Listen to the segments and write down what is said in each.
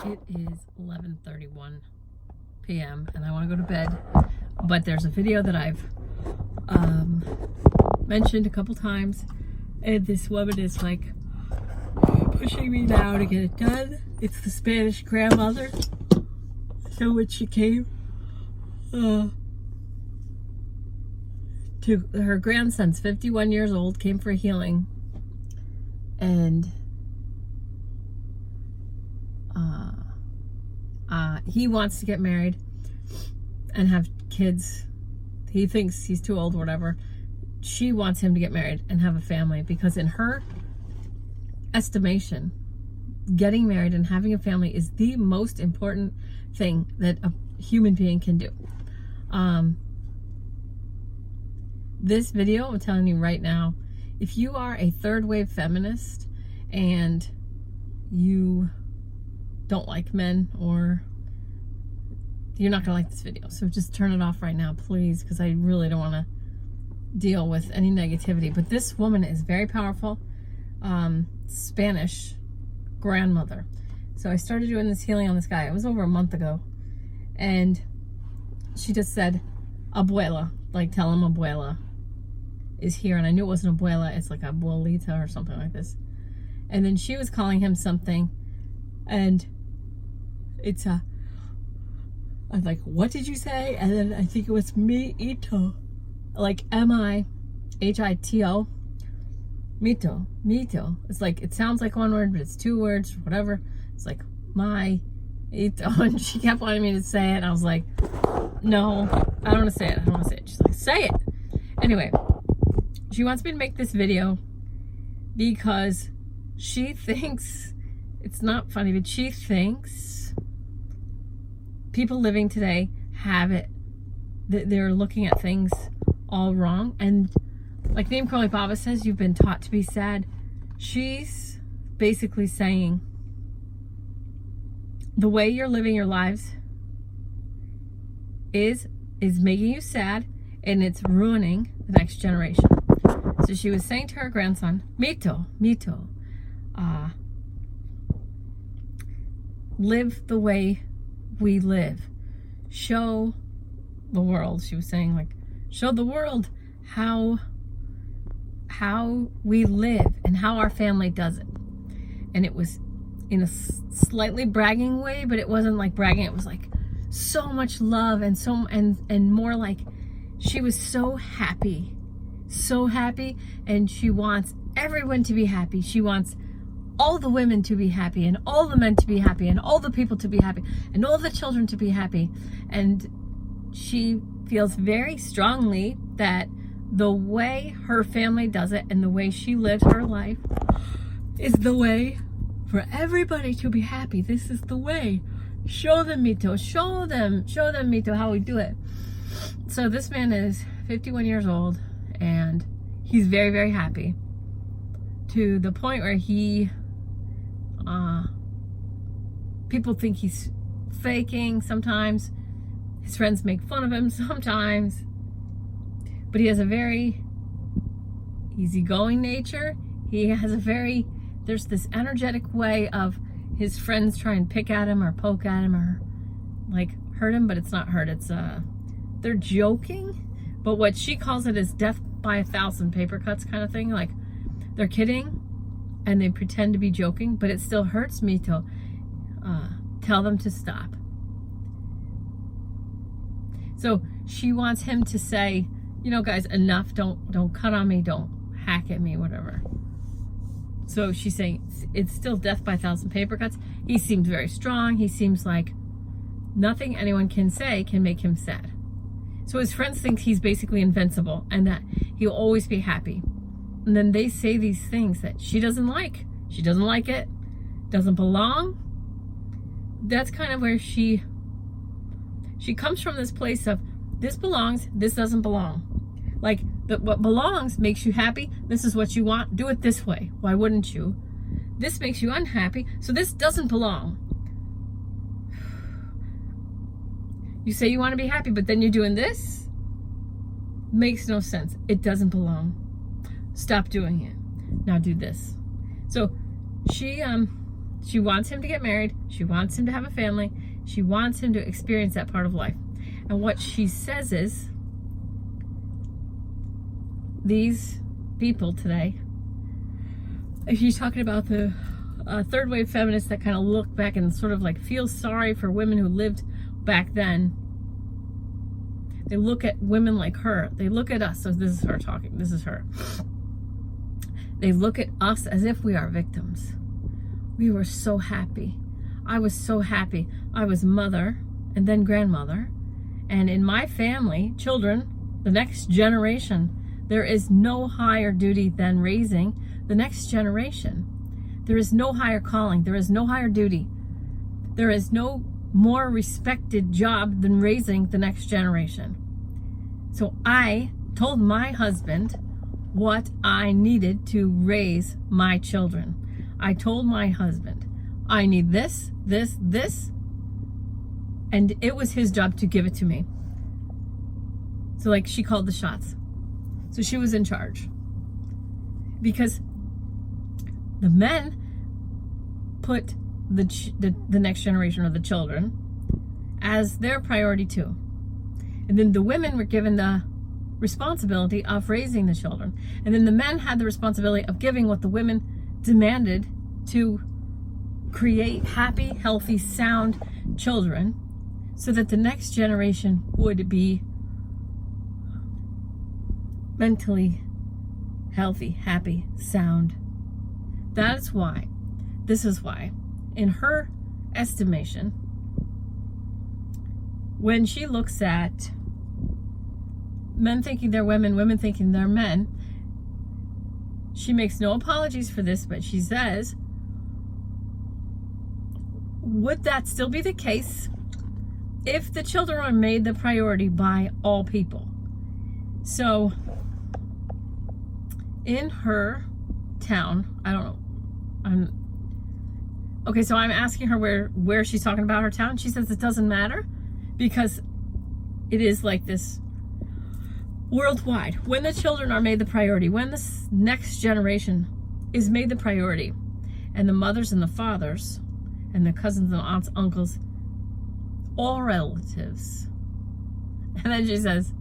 It is 11:31 p.m. and I want to go to bed, but there's a video that I've mentioned a couple times, and this woman is like pushing me now to get it done. It's the Spanish grandmother. So when she came to her grandson's 51 years old, came for healing, and he wants to get married and have kids. He thinks he's too old, whatever. She wants him to get married and have a family because in her estimation, getting married and having a family is the most important thing that a human being can do. This video, I'm telling you right now, if you are a third wave feminist and you don't like men, or you're not gonna like this video, so just turn it off right now, please, because I really don't want to deal with any negativity. But this woman is very powerful, Spanish grandmother. So I started doing this healing on this guy. It was over a month ago, and she just said, "Abuela," like tell him Abuela is here. And I knew it wasn't Abuela, it's like Abuelita or something like this. And then she was calling him something, and it's I'm like, what did you say? And then I think it was Mito, like M-I-H-I-T-O, Mito. It's like, it sounds like one word, but it's two words, whatever. It's like, my Ito. And she kept wanting me to say it. And I was like, no, I don't want to say it. I don't want to say it. She's like, say it. Anyway, she wants me to make this video because she thinks, it's not funny, but she thinks people living today have it, they're looking at things all wrong. And like Neem Karoli Baba says, you've been taught to be sad. She's basically saying the way you're living your lives is making you sad, and it's ruining the next generation. So she was saying to her grandson, Mito, live the way we live. Show the world, she was saying, like, show the world how we live and how our family does it. And it was in a slightly bragging way, but it wasn't like bragging. It was like so much love and more like she was so happy, and she wants everyone to be happy. She wants all the women to be happy, and all the men to be happy, and all the people to be happy, and all the children to be happy. And she feels very strongly that the way her family does it and the way she lives her life is the way for everybody to be happy. This is the way. Show them, Mito. Show them, Mito, how we do it. So this man is 51 years old, and he's very, very happy, to the point where he people think he's faking sometimes. His friends make fun of him sometimes, but he has a very easygoing nature. He has a there's this energetic way of his friends try and pick at him or poke at him or like hurt him, but it's not hurt. It's they're joking, but what she calls it is death by 1,000 paper cuts kind of thing. Like they're kidding and they pretend to be joking, but it still hurts me to tell them to stop. So she wants him to say, you know, guys, enough. Don't cut on me. Don't hack at me, whatever. So she's saying it's still death by 1,000 paper cuts. He seems very strong. He seems like nothing anyone can say can make him sad. So his friends think he's basically invincible and that he'll always be happy. And then they say these things that she doesn't like. She doesn't like it. Doesn't belong. That's kind of where she comes from, this place of this belongs, this doesn't belong. Like what belongs makes you happy. This is what you want. Do it this way. Why wouldn't you? This makes you unhappy. So this doesn't belong. You say you want to be happy, but then you're doing this. Makes no sense. It doesn't belong. Stop doing it. Now do this. So she She wants him to get married. She wants him to have a family. She wants him to experience that part of life. And what she says is, these people today, and she's talking about the third wave feminists that kind of look back and sort of like feel sorry for women who lived back then. They look at women like her. They look at us. So this is her talking. This is her. They look at us as if we are victims. We were so happy. I was so happy. I was mother and then grandmother. And in my family, children, the next generation, there is no higher duty than raising the next generation. There is no higher calling. There is no higher duty. There is no more respected job than raising the next generation. So I told my husband what I needed to raise my children. I told my husband, I need this, this, this, and it was his job to give it to me. So like she called the shots. So she was in charge. Because the men put the next generation or the children as their priority too. And then the women were given the responsibility of raising the children. And then the men had the responsibility of giving what the women demanded to create happy, healthy, sound children so that the next generation would be mentally healthy, happy, sound. That's why, this is why, in her estimation, when she looks at men thinking they're women, women thinking they're men, she makes no apologies for this, but she says, would that still be the case if the children are made the priority by all people? So, in her town, I don't know, okay, so I'm asking her where she's talking about her town. She says it doesn't matter because it is like this worldwide. When the children are made the priority, when the next generation is made the priority, and the mothers and the fathers and the cousins and aunts, uncles, all relatives. And then she says,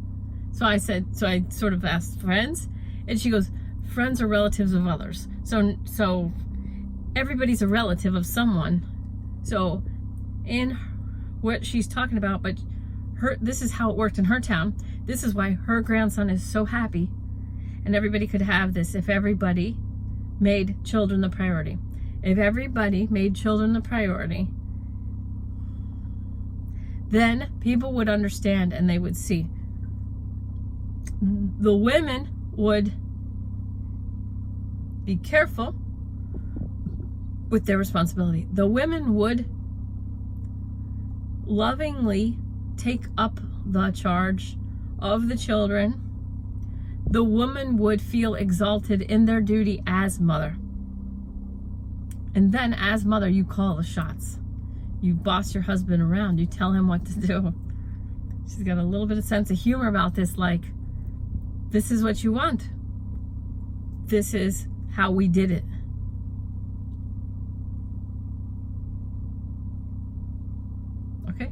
so I sort of asked friends, and she goes, friends are relatives of others. So everybody's a relative of someone. So in what she's talking about, but this is how it worked in her town. This is why her grandson is so happy, and everybody could have this if everybody made children the priority. If everybody made children the priority, then people would understand and they would see. The women would be careful with their responsibility. The women would lovingly take up the charge of the children. The woman would feel exalted in their duty as mother. And then as mother, you call the shots. You boss your husband around. You tell him what to do. She's got a little bit of sense of humor about this, like, this is what you want. This is how we did it. Okay?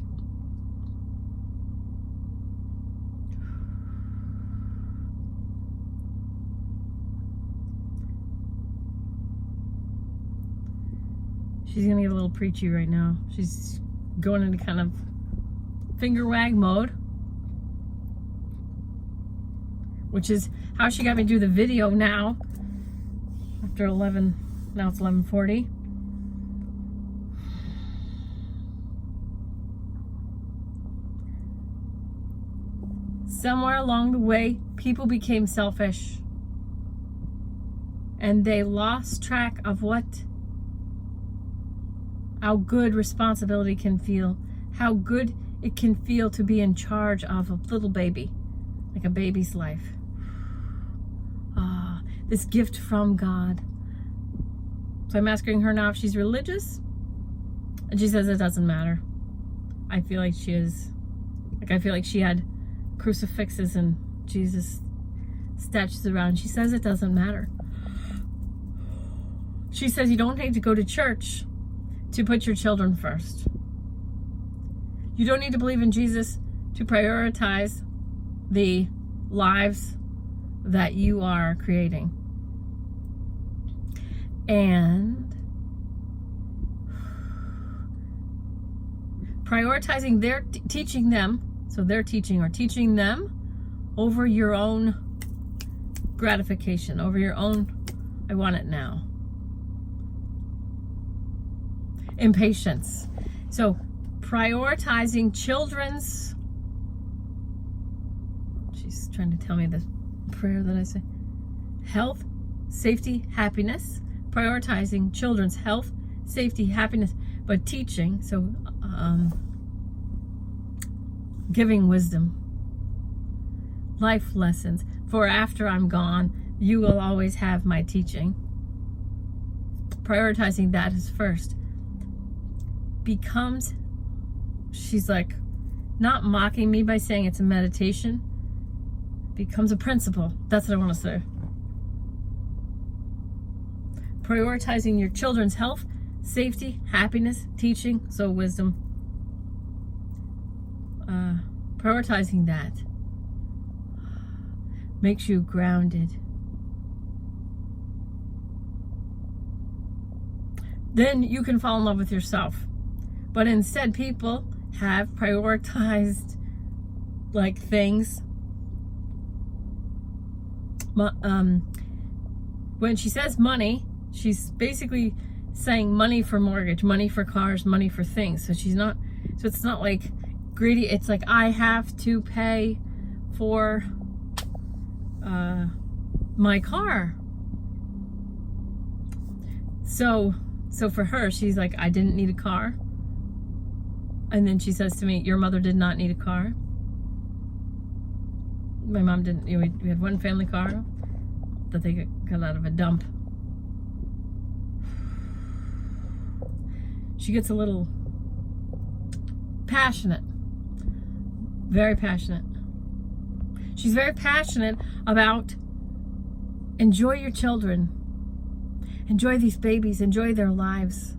She's gonna get a little preachy right now. She's going into kind of finger wag mode, which is how she got me to do the video now. After 11, now it's 11:40. Somewhere along the way, people became selfish and they lost track of how good responsibility can feel, how good it can feel to be in charge of a little baby, like a baby's life. This gift from God. So I'm asking her now if she's religious, and she says it doesn't matter. I feel like she is. Like, I feel like she had crucifixes and Jesus statues around. She says it doesn't matter. She says you don't need to go to church to put your children first. You don't need to believe in Jesus to prioritize the lives that you are creating. And prioritizing teaching them, so they're teaching them over your own gratification, over your own, I want it now. Impatience. So prioritizing children's, she's trying to tell me the prayer that I say, health, safety, happiness. Prioritizing children's health, safety, happiness, but teaching, so giving wisdom, life lessons. For after I'm gone, you will always have my teaching. Prioritizing that is first. Becomes, she's like, not mocking me by saying it's a meditation, becomes a principle. That's what I want to say. Prioritizing your children's health, safety, happiness, teaching, so wisdom. Prioritizing that makes you grounded. Then you can fall in love with yourself. But instead, people have prioritized like things. When she says money, she's basically saying money for mortgage, money for cars, money for things. So she's not, so it's not like greedy. It's like, I have to pay for my car. So for her, she's like, I didn't need a car. And then she says to me, your mother did not need a car. My mom didn't. We had one family car that they got out of a dump. She gets a little passionate. Very passionate. She's very passionate about enjoy your children. Enjoy these babies. Enjoy their lives.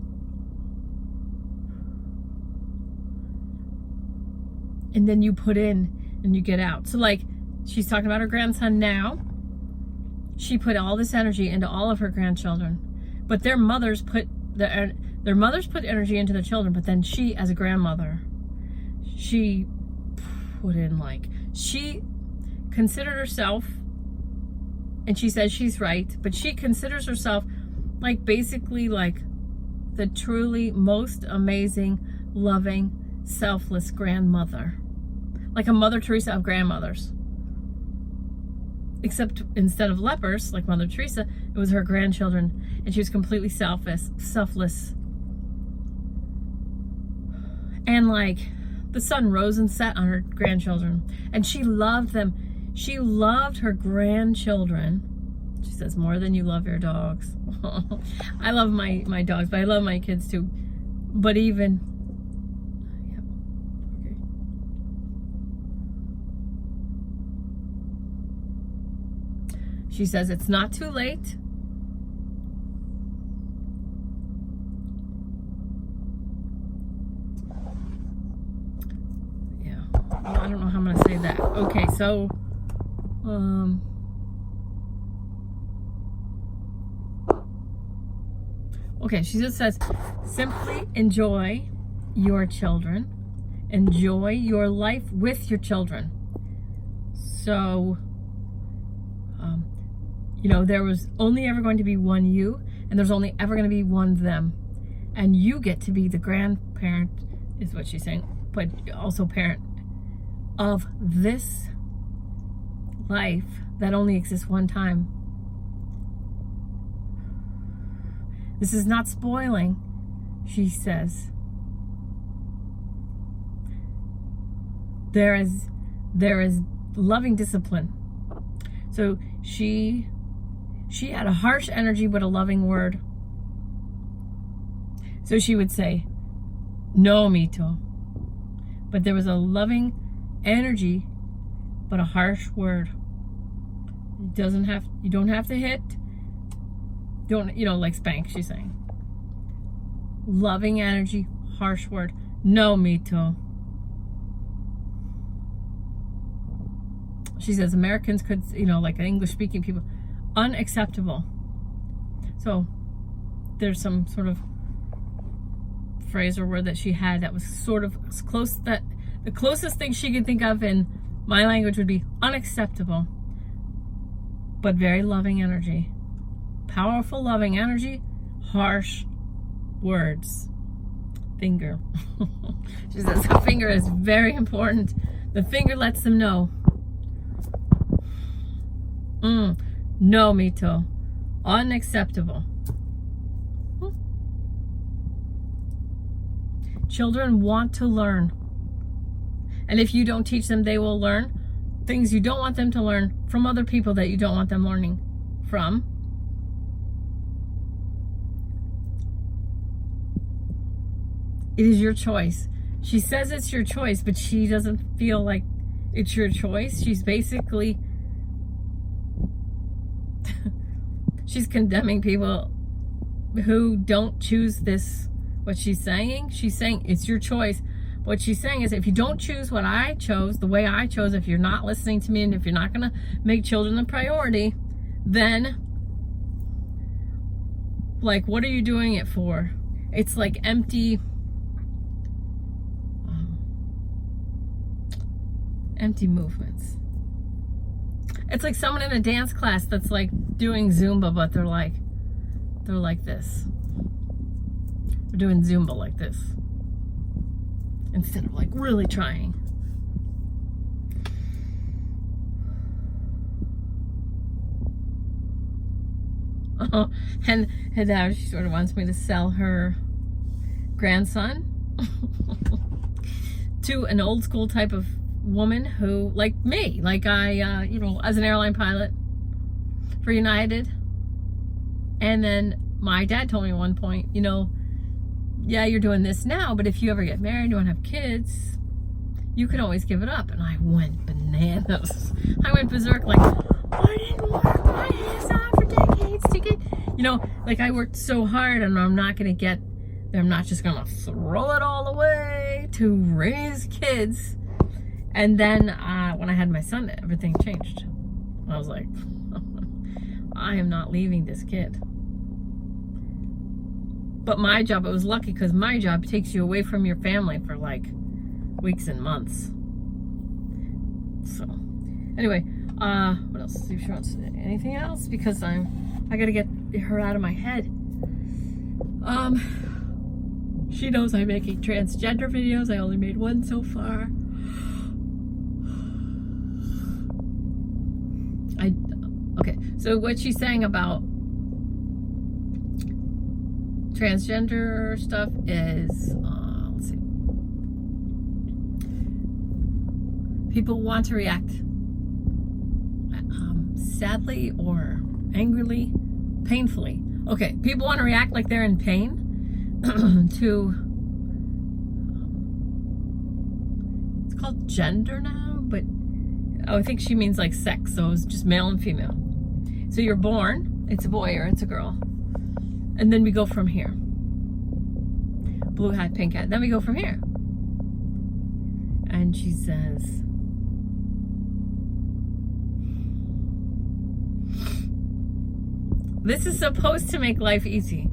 And then you put in and you get out. So like, she's talking about her grandson now. She put all this energy into all of her grandchildren. But their mothers put energy into their children, but then she, as a grandmother, she put in like, she considered herself, and she says she's right, but she considers herself like basically like the truly most amazing, loving, selfless grandmother. Like a Mother Teresa of grandmothers. Except instead of lepers, like Mother Teresa, it was her grandchildren, and she was completely selfless. And like, the sun rose and set on her grandchildren, and she loved them. She loved her grandchildren. She says, more than you love your dogs. I love my dogs, but I love my kids too. But even, she says it's not too late. Yeah, well, I don't know how I'm going to say that. Okay, so, okay, she just says, simply enjoy your children. Enjoy your life with your children. So, you know, there was only ever going to be one you, and there's only ever going to be one them. And you get to be the grandparent, is what she's saying, but also parent of this life that only exists one time. This is not spoiling, she says. There is loving discipline. So she had a harsh energy, but a loving word. So she would say, no, Mito. But there was a loving energy, but a harsh word. You don't have to hit. Don't, like spank, she's saying. loving energy, harsh word. No, me too. She says Americans could, like English speaking people, unacceptable. So there's some sort of phrase or word that she had that was sort of close, that the closest thing she could think of in my language would be unacceptable, but very loving energy. Powerful, loving energy, harsh words. Finger. She says the finger is very important. The finger lets them know. No, Mito. Unacceptable. Children want to learn. And if you don't teach them, they will learn things you don't want them to learn from other people that you don't want them learning from. It is your choice. She says it's your choice, but she doesn't feel like it's your choice. She's basically, she's condemning people who don't choose this, what she's saying. She's saying it's your choice. What she's saying is, if you don't choose what I chose, the way I chose, if you're not listening to me, and if you're not going to make children the priority, then, like, what are you doing it for? It's like empty movements. It's like someone in a dance class that's like doing Zumba, but they're like this. They're doing Zumba like this instead of like really trying. And now she sort of wants me to sell her grandson to an old school type of woman who, like me, like I, as an airline pilot for United. And then my dad told me at one point, yeah, you're doing this now, but if you ever get married, you want to have kids, you can always give it up. And I went bananas. I went berserk, like, I didn't work my ass off for decades to get, like I worked so hard, and I'm not just going to throw it all away to raise kids. And then when I had my son, everything changed. I was like, I am not leaving this kid. But my job, it was lucky because my job takes you away from your family for like weeks and months. So anyway, what else? See if she wants anything else, because I got to get her out of my head. She knows I'm making transgender videos. I only made one so far. Okay, so what she's saying about transgender stuff is, let's see. People want to react sadly or angrily, painfully. Okay, people want to react like they're in pain to, it's called gender now, but I think she means like sex, so it's just male and female. So you're born, it's a boy or it's a girl, and then we go from here. Blue hat, pink hat, then we go from here. And she says, this is supposed to make life easy.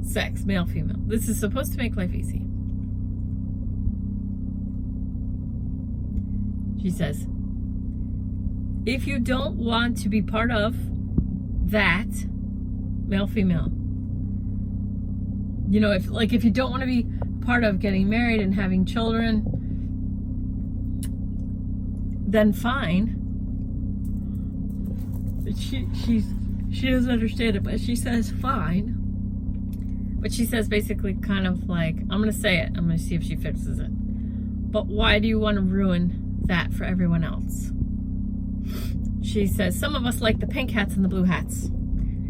Sex, male, female. This is supposed to make life easy. She says, if you don't want to be part of that, male, female, if you don't want to be part of getting married and having children, then fine. But she doesn't understand it, but she says fine. But she says basically kind of like, I'm going to say it, I'm going to see if she fixes it. But why do you want to ruin that for everyone else? She says, some of us like the pink hats and the blue hats.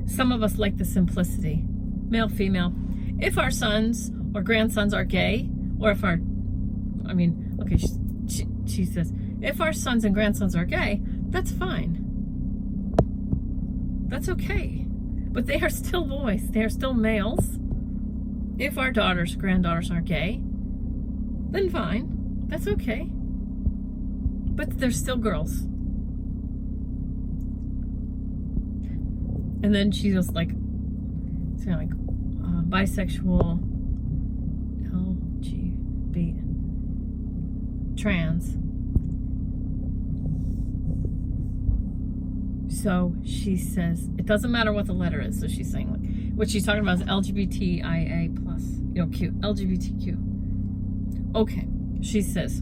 Some of us like the simplicity. Male, female. If our sons or grandsons are gay, or if she says, if our sons and grandsons are gay, that's fine. That's okay. But they are still boys. They are still males. If our granddaughters are gay, then fine. That's okay. But they're still girls. And then she was like, it's kind of like bisexual, LGBT, trans. So she says, it doesn't matter what the letter is. So she's saying, like, what she's talking about is LGBTIA plus, Q, LGBTQ. Okay, she says,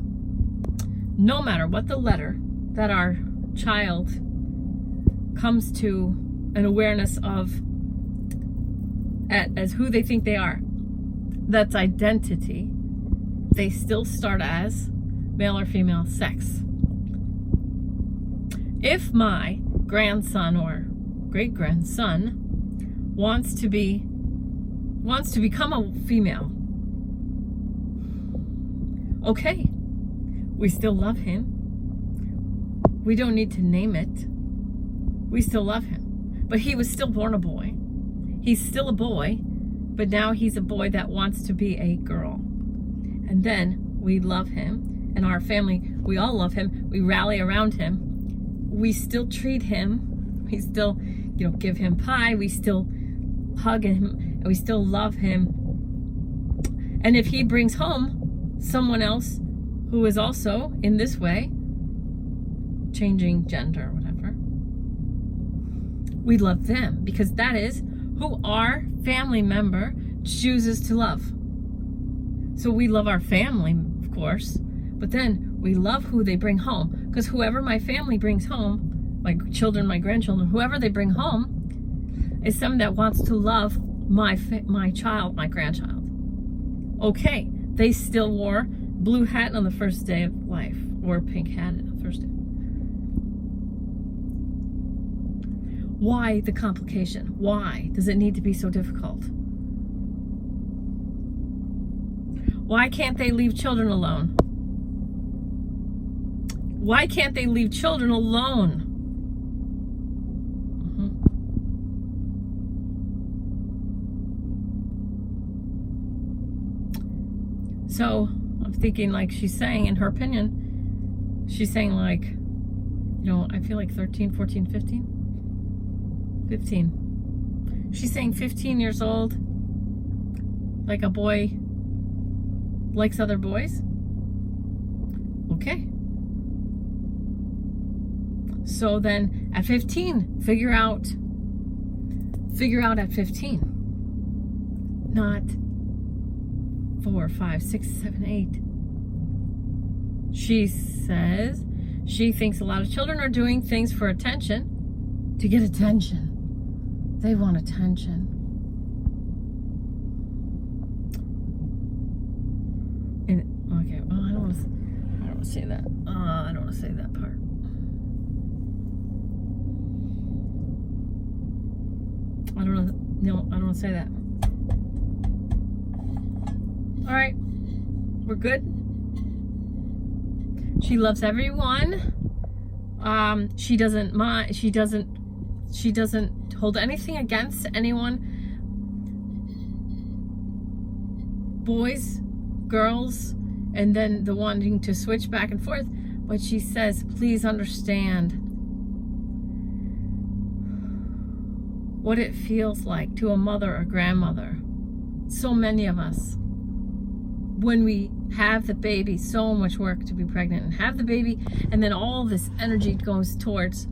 no matter what the letter that our child comes to an awareness of as who they think they are, that's identity, they still start as male or female sex. If my grandson or great-grandson wants to become a female, okay, we still love him. We don't need to name it. We still love him. But he was still born a boy. He's still a boy, but now he's a boy that wants to be a girl. And then we love him, and our family, we all love him. We rally around him. We still treat him. We still, give him pie. We still hug him, and we still love him. And if he brings home someone else who is also in this way, changing gender or whatever, we love them, because that is who our family member chooses to love. So we love our family, of course, but then we love who they bring home, because whoever my family brings home, my children, my grandchildren, whoever they bring home, is someone that wants to love my child, my grandchild. Okay, they still wore blue hat on the first day of life, or pink hat on the first day. Why the complication? Why does it need to be so difficult? Why can't they leave children alone? Why can't they leave children alone? So I'm thinking, like, she's saying, in her opinion, she's saying, like, I feel like 13, 14, 15. 15. She's saying 15 years old, like a boy likes other boys. Okay. So then at 15, figure out at 15. Not 4, 5, 6, 7, 8. She says she thinks a lot of children are doing things for attention, to get attention. They want attention. And okay, well, I don't want to say that. I don't want to say that part. I don't want to say that. All right, we're good. She loves everyone. She doesn't mind. She doesn't hold anything against anyone. Boys, girls, and then the wanting to switch back and forth. But she says, please understand what it feels like to a mother or grandmother. So many of us, when we have the baby, so much work to be pregnant and have the baby, and then all this energy goes towards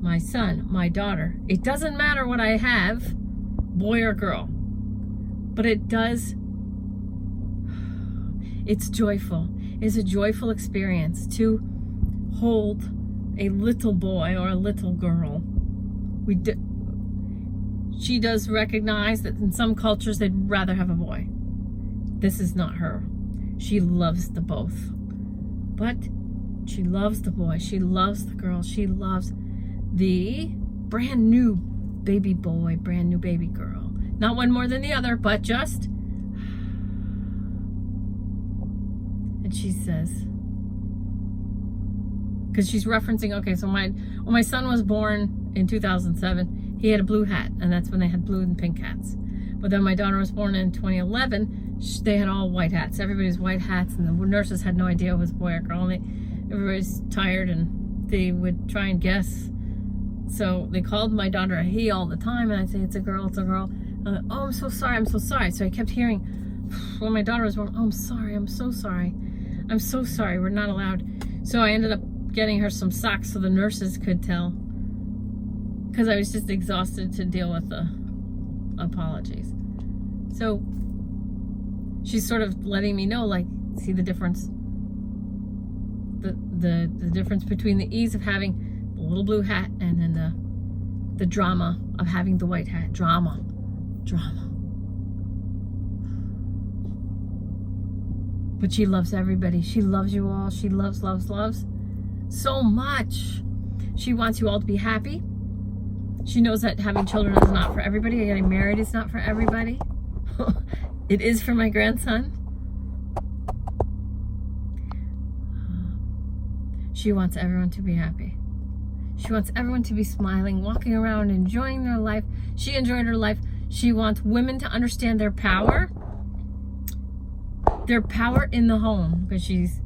my son, my daughter. It doesn't matter what I have, boy or girl, but it does. It's joyful. It's a joyful experience to hold a little boy or a little girl. She does recognize that in some cultures they'd rather have a boy. This is not her. She loves the both. But she loves the boy. She loves the girl. She loves the brand new baby boy, brand new baby girl. Not one more than the other, but just. And she says, because she's referencing, okay, so when my son was born in 2007, he had a blue hat, and that's when they had blue and pink hats. But then my daughter was born in 2011, they had all white hats. Everybody's white hats, and the nurses had no idea it was a boy or girl. Everybody's tired, and they would try and guess. So they called my daughter a he all the time, and I'd say, it's a girl, it's a girl. Oh, I'm so sorry, I'm so sorry. So I kept hearing, when my daughter was born, oh, I'm sorry, I'm so sorry. I'm so sorry, we're not allowed. So I ended up getting her some socks so the nurses could tell, because I was just exhausted to deal with the apologies. So she's sort of letting me know, like, see the difference, the difference between the ease of having the little blue hat and then the drama of having the white hat. Drama. But she loves everybody. She loves you all. She loves so much. She wants you all to be happy. She knows that having children is not for everybody. Getting married is not for everybody. It is for my grandson. She wants everyone to be happy. She wants everyone to be smiling, walking around, enjoying their life. She enjoyed her life. She wants women to understand their power in the home, because she's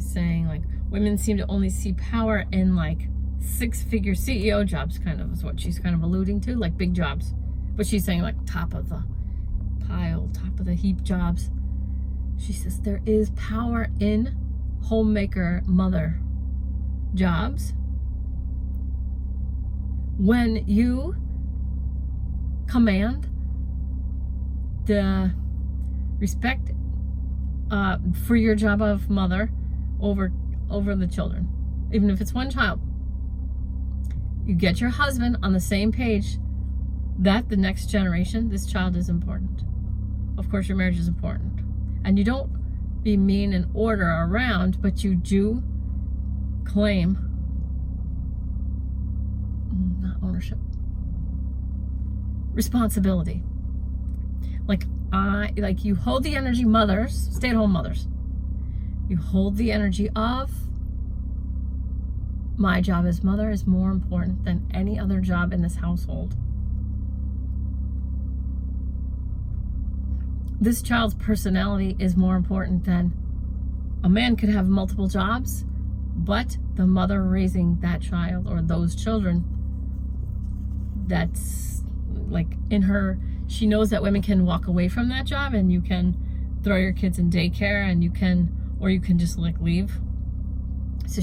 saying, like, women seem to only see power in, like, 6-figure CEO jobs, kind of is what she's kind of alluding to, like big jobs. But she's saying, like, top of the pile, top of the heap jobs. She says there is power in homemaker mother jobs when you command the respect for your job of mother over the children, even if it's one child. You get your husband on the same page that the next generation, this child is important. Of course, your marriage is important. And you don't be mean and order around, but you do claim, not ownership, responsibility. Like you hold the energy, mothers, stay-at-home mothers. You hold the energy of, my job as mother is more important than any other job in this household. This child's personality is more important than, a man could have multiple jobs, but the mother raising that child or those children, that's like in her, she knows that women can walk away from that job, and you can throw your kids in daycare, and you can just like leave. So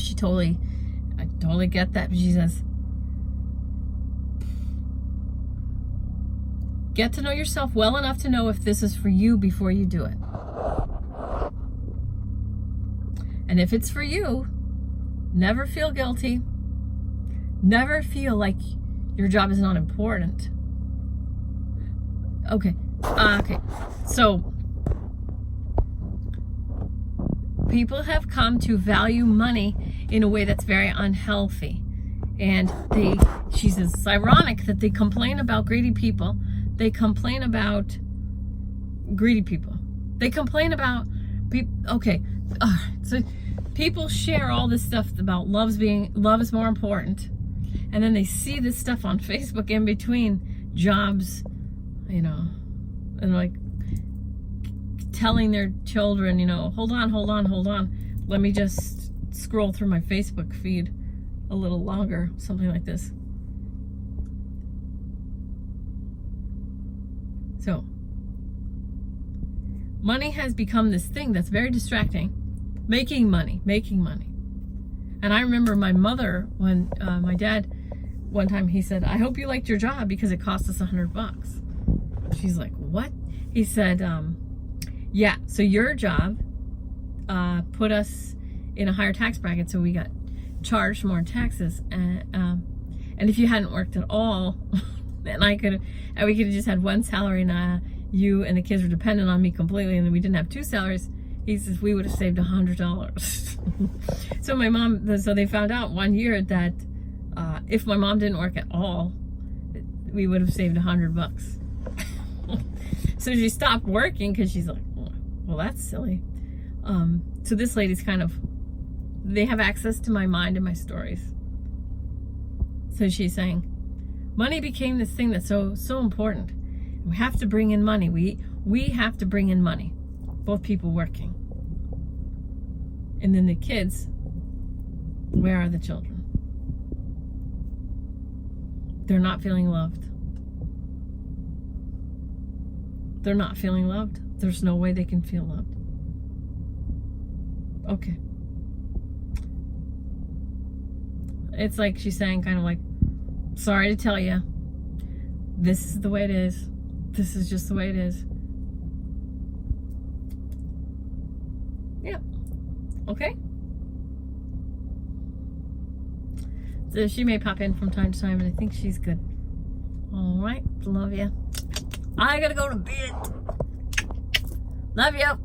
I totally get that. But she says, get to know yourself well enough to know if this is for you before you do it. And if it's for you, never feel guilty. Never feel like your job is not important. Okay. So, people have come to value money in a way that's very unhealthy. And she says, it's ironic that they complain about greedy people. They complain about greedy people. They complain about people. Okay. So people share all this stuff about love is more important. And then they see this stuff on Facebook in between jobs, and like telling their children, hold on. Let me just scroll through my Facebook feed a little longer, something like this. So, money has become this thing that's very distracting. Making money. And I remember my mother, when my dad, one time he said, I hope you liked your job because it cost us $100. She's like, what? He said, yeah, so your job put us in a higher tax bracket, so we got charged more taxes. And if you hadn't worked at all, then we could have just had one salary, and you and the kids were dependent on me completely, and then we didn't have two salaries. He says we would have saved $100. So my mom, so they found out one year that if my mom didn't work at all, we would have saved $100. So she stopped working because she's like, well, that's silly. So this lady's they have access to my mind and my stories. So she's saying, Money became this thing that's so important. We have to bring in money. We have to bring in money. Both people working. And then the kids, where are the children? They're not feeling loved. They're not feeling loved. There's no way they can feel loved. Okay. It's like she's saying, kind of like, sorry to tell you, this is the way it is. This is just the way it is. Yeah. Okay. So she may pop in from time to time, and I think she's good. All right. Love you. I gotta go to bed. Love you.